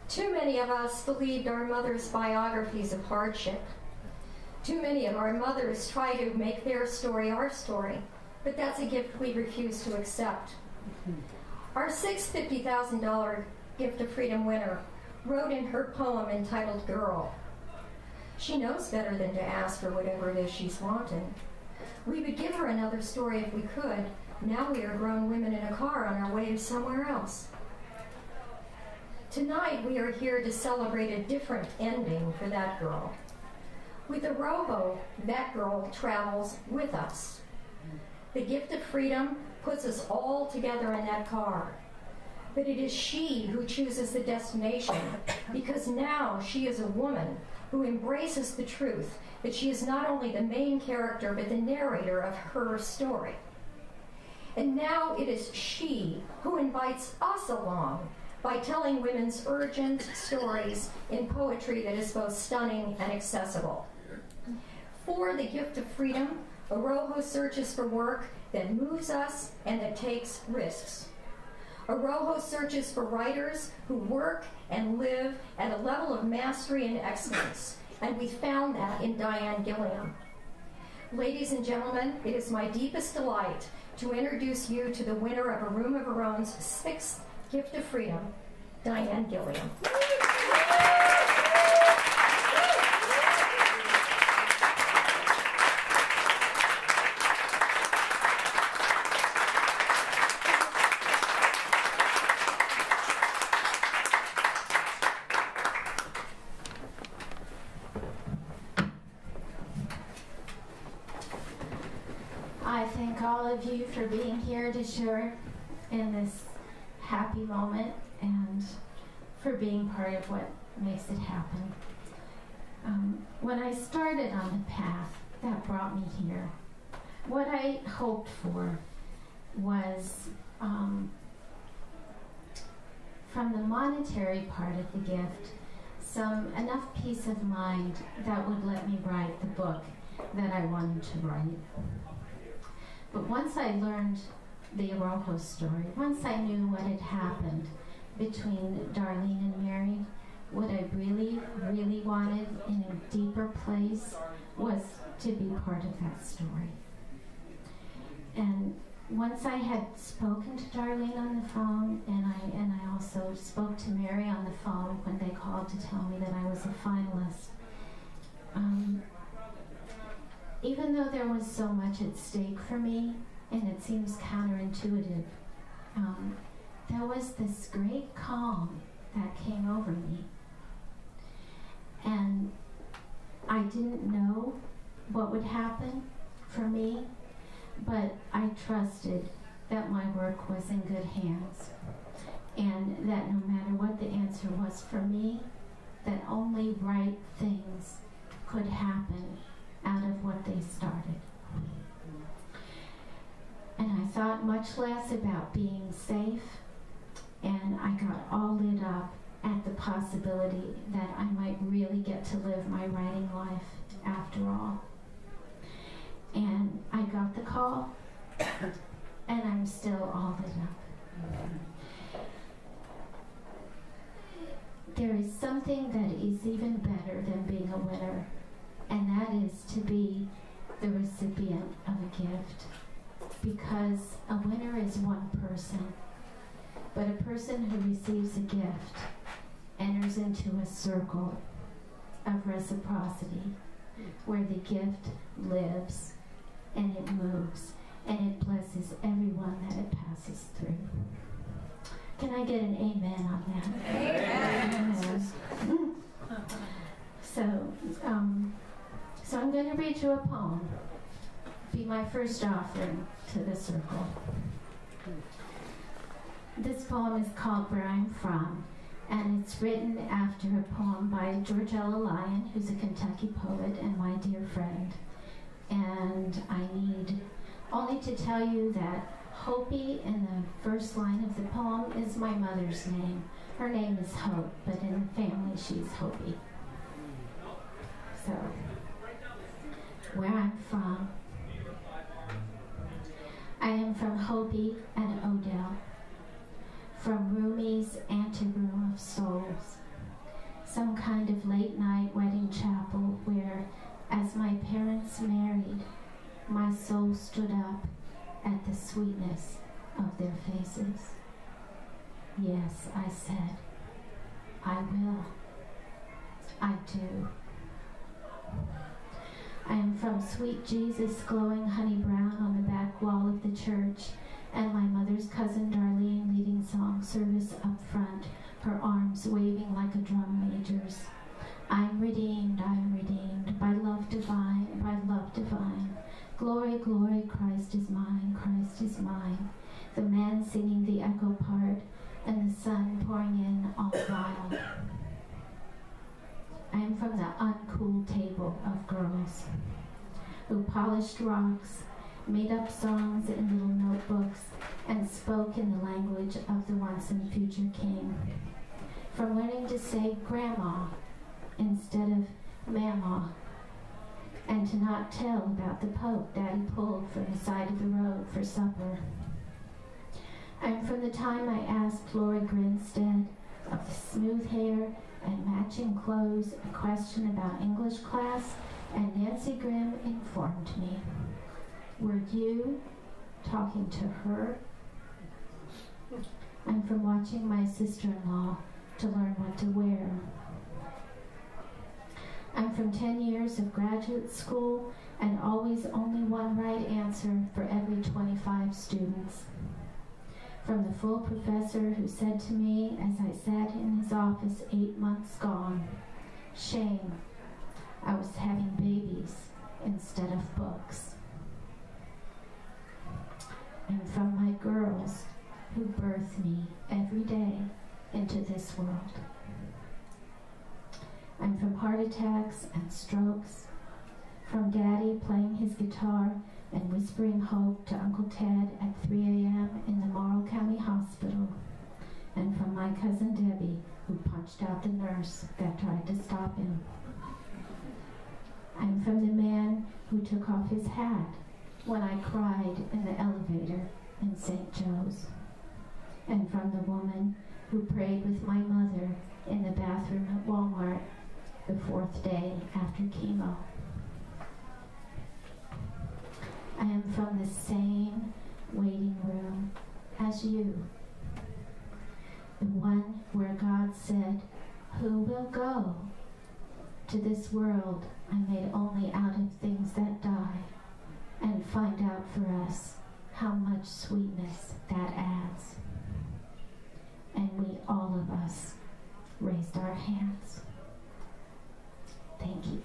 Too many of us believed our mothers' biographies of hardship. Too many of our mothers try to make their story our story, but that's a gift we refuse to accept. Our sixth $50,000 Gift of Freedom winner wrote in her poem entitled Girl. She knows better than to ask for whatever it is she's wanting. We would give her another story if we could. Now we are grown women in a car on our way to somewhere else. Tonight we are here to celebrate a different ending for that girl. With AROHO, that girl travels with us. The Gift of Freedom puts us all together in that car. But it is she who chooses the destination, because now she is a woman who embraces the truth that she is not only the main character, but the narrator of her story. And now it is she who invites us along by telling women's urgent stories in poetry that is both stunning and accessible. For the Gift of Freedom, AROHO searches for work that moves us and that takes risks. AROHO searches for writers who work and live at a level of mastery and excellence, and we found that in Diane Gilliam. Ladies and gentlemen, it is my deepest delight to introduce you to the winner of A Room of Her Own's sixth Gift of Freedom, Diane Gilliam. I thank all of you for being here to share in this happy moment and for being part of what makes it happen. When I started on the path that brought me here, what I hoped for was from the monetary part of the gift, enough peace of mind that would let me write the book that I wanted to write. But once I learned the AROHO story, once I knew what had happened between Darlene and Mary, what I really, really wanted in a deeper place was to be part of that story. And once I had spoken to Darlene on the phone, and I also spoke to Mary on the phone when they called to tell me that I was a finalist, even though there was so much at stake for me, and it seems counterintuitive, there was this great calm that came over me. And I didn't know what would happen for me, but I trusted that my work was in good hands, and that no matter what the answer was for me, that only right things could happen out of what they started. And I thought much less about being safe, and I got all lit up at the possibility that I might really get to live my writing life after all. And I got the call, and I'm still all lit up. There is something that is even better than being a winner, and that is to be the recipient of a gift. Because a winner is one person, but a person who receives a gift enters into a circle of reciprocity where the gift lives and it moves and it blesses everyone that it passes through. Can I get an amen on that? Amen. So I'm going to read you a poem. Be my first offering to the circle. This poem is called Where I'm From, and it's written after a poem by Georgella Lyon, who's a Kentucky poet and my dear friend. And I need only to tell you that Hopi in the first line of the poem is my mother's name. Her name is Hope, but in the family she's Hopi. So, where I'm from. I am from Hopi and Odell, from Rumi's anteroom of souls, some kind of late-night wedding chapel where, as my parents married, my soul stood up at the sweetness of their faces. Yes, I said, I will. I do. I am from sweet Jesus glowing honey brown on the back wall of the church, and my mother's cousin Darlene leading song service up front, her arms waving like a drum major's. I'm redeemed, by love divine, by love divine. Glory, glory, Christ is mine, Christ is mine. The man singing the echo part, and the sun pouring in all the while. I am from the uncool table of girls who polished rocks, made up songs in little notebooks, and spoke in the language of the once and future king. From learning to say grandma instead of mama, and to not tell about the poke Daddy pulled from the side of the road for supper. I'm from the time I asked Lori Grinstead of the smooth hair and matching clothes a question about English class, and Nancy Grimm informed me. Were you talking to her? I'm from watching my sister-in-law to learn what to wear. I'm from 10 years of graduate school and always only one right answer for every 25 students. From the full professor who said to me as I sat in his office 8 months gone, shame, I was having babies instead of books. And from my girls who birth me every day into this world. I'm from heart attacks and strokes, from Daddy playing his guitar and whispering hope to Uncle Ted at 3 a.m. in the Morrow County Hospital, and from my cousin Debbie, who punched out the nurse that tried to stop him. I'm from the man who took off his hat when I cried in the elevator in St. Joe's, and from the woman who prayed with my mother in the bathroom at Walmart the 4th day after chemo. I am from the same waiting room as you, the one where God said, who will go? To this world I made only out of things that die, and find out for us how much sweetness that adds. And we, all of us, raised our hands. Thank you.